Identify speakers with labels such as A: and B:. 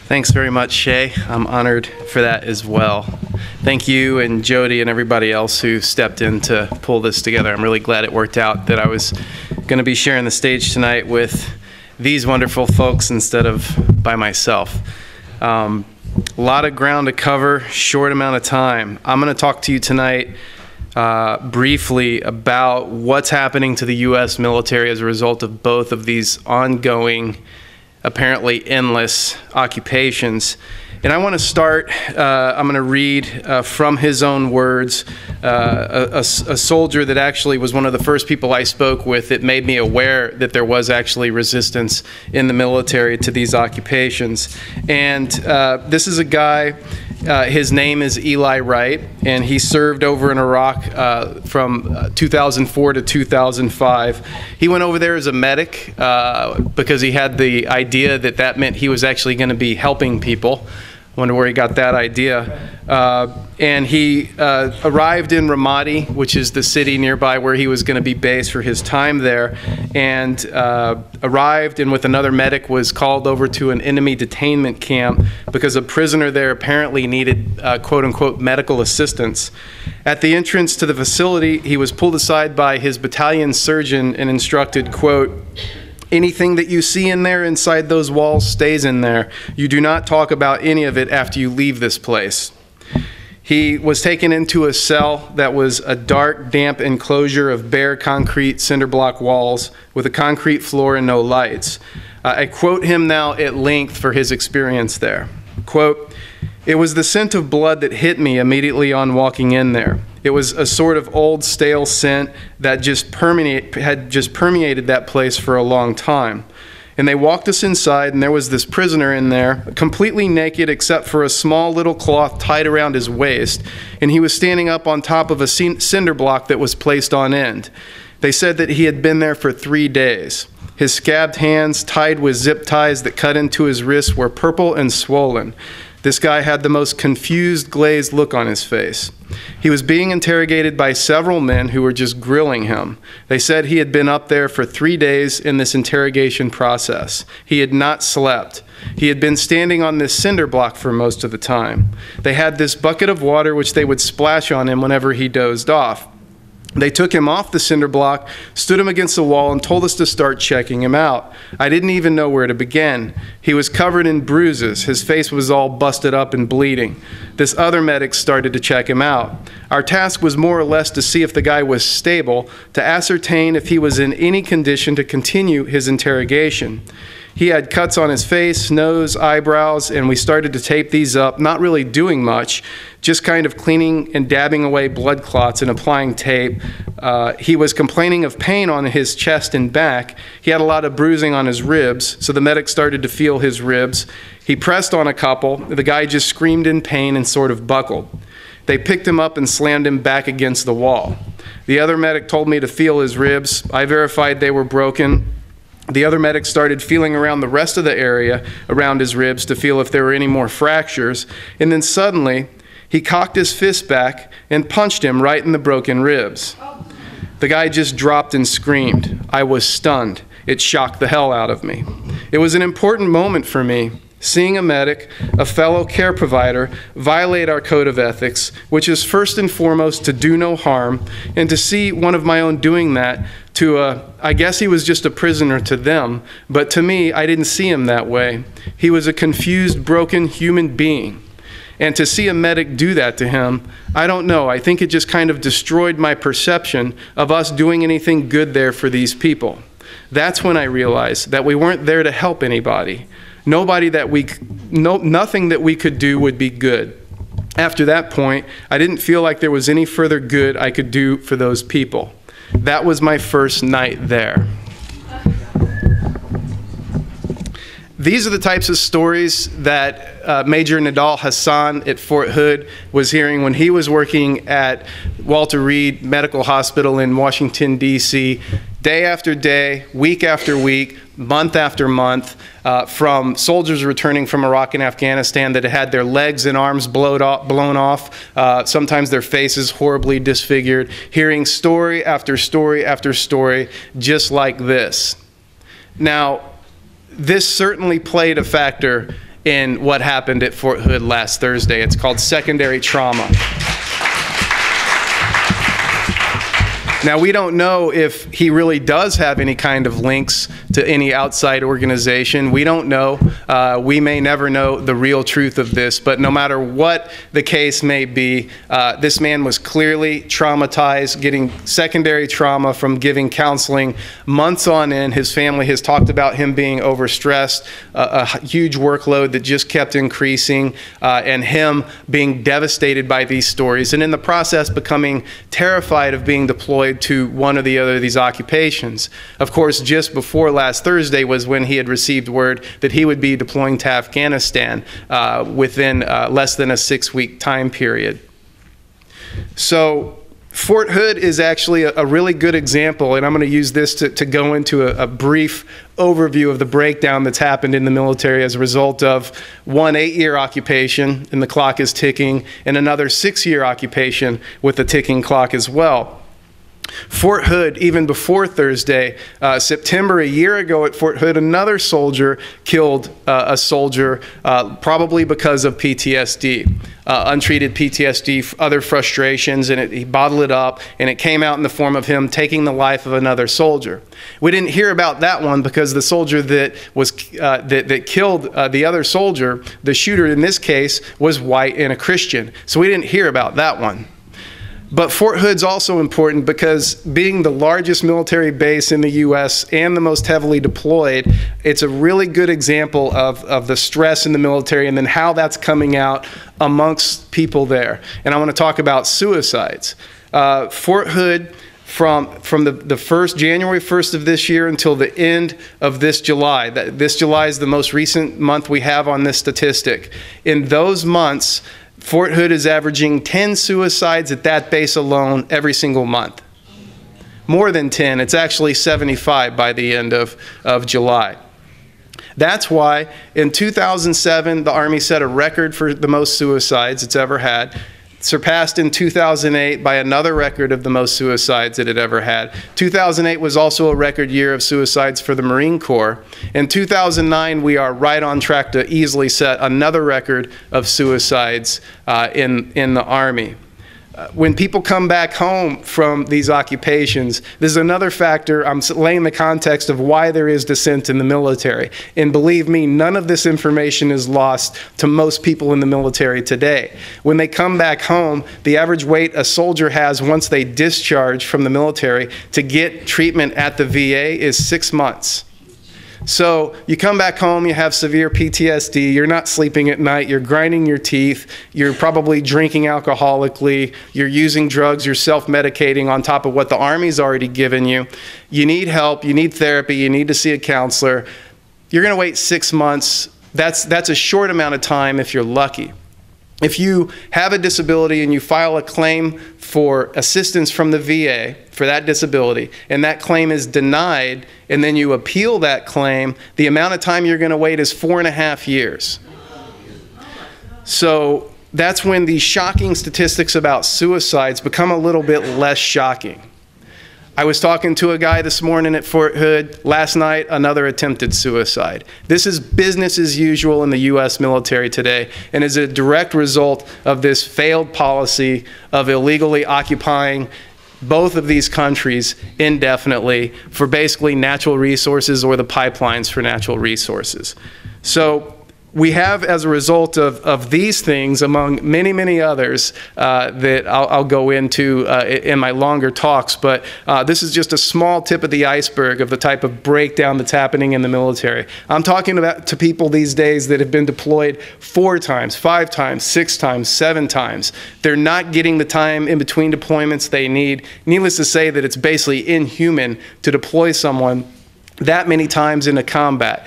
A: Thanks very much, Shay. I'm honored for that as well. Thank you and Jody and everybody else who stepped in to pull this together. I'm really glad it worked out that I was going to be sharing the stage tonight with these wonderful folks instead of by myself. A lot of ground to cover, short amount of time. I'm going to talk to you tonight briefly about what's happening to the U.S. military as a result of both of these ongoing, apparently endless occupations. And I want to start, I'm going to read from his own words, a soldier that actually was one of the first people I spoke with that made me aware that there was actually resistance in the military to these occupations. And this is a guy, his name is Eli Wright, and he served over in Iraq from 2004 to 2005. He went over there as a medic because he had the idea that that meant he was actually going to be helping people. Wonder where he got that idea. And he arrived in Ramadi, which is the city nearby where he was going to be based for his time there, and arrived and with another medic was called over to an enemy detainment camp because a prisoner there apparently needed quote-unquote medical assistance. At the entrance to the facility, he was pulled aside by his battalion surgeon and instructed, quote, "Anything that you see in there inside those walls stays in there. You do not talk about any of it after you leave this place." He was taken into a cell that was a dark, damp enclosure of bare concrete cinder block walls with a concrete floor and no lights. I quote him now at length for his experience there. Quote, "It was the scent of blood that hit me immediately on walking in there. It was a sort of old, stale scent that had just permeated that place for a long time. And they walked us inside, and there was this prisoner in there, completely naked except for a small little cloth tied around his waist, and he was standing up on top of a cinder block that was placed on end. They said that he had been there for 3 days. His scabbed hands, tied with zip ties that cut into his wrists, were purple and swollen. This guy had the most confused, glazed look on his face. He was being interrogated by several men who were just grilling him. They said he had been up there for 3 days in this interrogation process. He had not slept. He had been standing on this cinder block for most of the time. They had this bucket of water which they would splash on him whenever he dozed off. They took him off the cinder block, stood him against the wall, and told us to start checking him out. I didn't even know where to begin. He was covered in bruises. His face was all busted up and bleeding. This other medic started to check him out. Our task was more or less to see if the guy was stable, to ascertain if he was in any condition to continue his interrogation. He had cuts on his face, nose, eyebrows, and we started to tape these up, not really doing much, just kind of cleaning and dabbing away blood clots and applying tape. He was complaining of pain on his chest and back. He had a lot of bruising on his ribs, so the medic started to feel his ribs. He pressed on a couple. The guy just screamed in pain and sort of buckled. They picked him up and slammed him back against the wall. The other medic told me to feel his ribs. I verified they were broken. The other medic started feeling around the rest of the area around his ribs to feel if there were any more fractures, and then suddenly he cocked his fist back and punched him right in the broken ribs. The guy just dropped and screamed. I was stunned. It shocked the hell out of me. It was an important moment for me, seeing a medic, a fellow care provider, violate our code of ethics, which is first and foremost to do no harm, and to see one of my own doing that to I guess he was just a prisoner to them, but to me, I didn't see him that way. He was a confused, broken human being. And to see a medic do that to him, I don't know, I think it just kind of destroyed my perception of us doing anything good there for these people. That's when I realized that we weren't there to help anybody. Nothing that we could do would be good. After that point, I didn't feel like there was any further good I could do for those people. That was my first night there. These are the types of stories that Major Nadal Hassan at Fort Hood was hearing when he was working at Walter Reed Medical Hospital in Washington, D.C., day after day, week after week, month after month, from soldiers returning from Iraq and Afghanistan that had their legs and arms blown off, sometimes their faces horribly disfigured, hearing story after story after story just like this. Now, this certainly played a factor in what happened at Fort Hood last Thursday. It's called secondary trauma. Now, we don't know if he really does have any kind of links to any outside organization. We don't know. We may never know the real truth of this, but no matter what the case may be, this man was clearly traumatized, getting secondary trauma from giving counseling months on end. His family has talked about him being overstressed, a huge workload that just kept increasing, and him being devastated by these stories, and in the process becoming terrified of being deployed to one or the other of these occupations. Of course, just before last Thursday was when he had received word that he would be deploying to Afghanistan within less than a 6-week time period. So Fort Hood is actually a really good example, and I'm going to use this to go into a brief overview of the breakdown that's happened in the military as a result of one 8-year occupation, and the clock is ticking, and another 6-year occupation with a ticking clock as well. Fort Hood, even before Thursday, September a year ago at Fort Hood, another soldier killed a soldier, probably because of PTSD, untreated PTSD, other frustrations, and he bottled it up, and it came out in the form of him taking the life of another soldier. We didn't hear about that one because the soldier that was that killed the other soldier, the shooter in this case, was white and a Christian, so we didn't hear about that one. But Fort Hood's also important because being the largest military base in the U.S. and the most heavily deployed, it's a really good example of the stress in the military and then how that's coming out amongst people there. And I want to talk about suicides. Fort Hood, from the January 1st of this year until the end of this July. This July is the most recent month we have on this statistic. In those months, Fort Hood is averaging 10 suicides at that base alone every single month. More than 10. It's actually 75 by the end of July. That's why in 2007, the Army set a record for the most suicides it's ever had. Surpassed in 2008 by another record of the most suicides it had ever had. 2008 was also a record year of suicides for the Marine Corps. In 2009, we are right on track to easily set another record of suicides in the Army. When people come back home from these occupations, this is another factor. I'm laying the context of why there is dissent in the military. And believe me, none of this information is lost to most people in the military today. When they come back home, the average wait a soldier has once they discharge from the military to get treatment at the VA is 6 months. So you come back home, you have severe PTSD, you're not sleeping at night, you're grinding your teeth, you're probably drinking alcoholically, you're using drugs, you're self-medicating on top of what the Army's already given you. You need help, you need therapy, you need to see a counselor. You're going to wait 6 months. That's a short amount of time if you're lucky. If you have a disability and you file a claim for assistance from the VA for that disability, and that claim is denied, and then you appeal that claim, the amount of time you're going to wait is 4.5 years. So that's when the shocking statistics about suicides become a little bit less shocking. I was talking to a guy this morning at Fort Hood. Last night, another attempted suicide. This is business as usual in the U.S. military today, and is a direct result of this failed policy of illegally occupying both of these countries indefinitely for basically natural resources or the pipelines for natural resources. So we have, as a result of these things, among many, many others that I'll go into in my longer talks, but this is just a small tip of the iceberg of the type of breakdown that's happening in the military. I'm talking about to people these days that have been deployed 4 times, 5 times, 6 times, 7 times. They're not getting the time in between deployments they need. Needless to say that it's basically inhuman to deploy someone that many times into combat.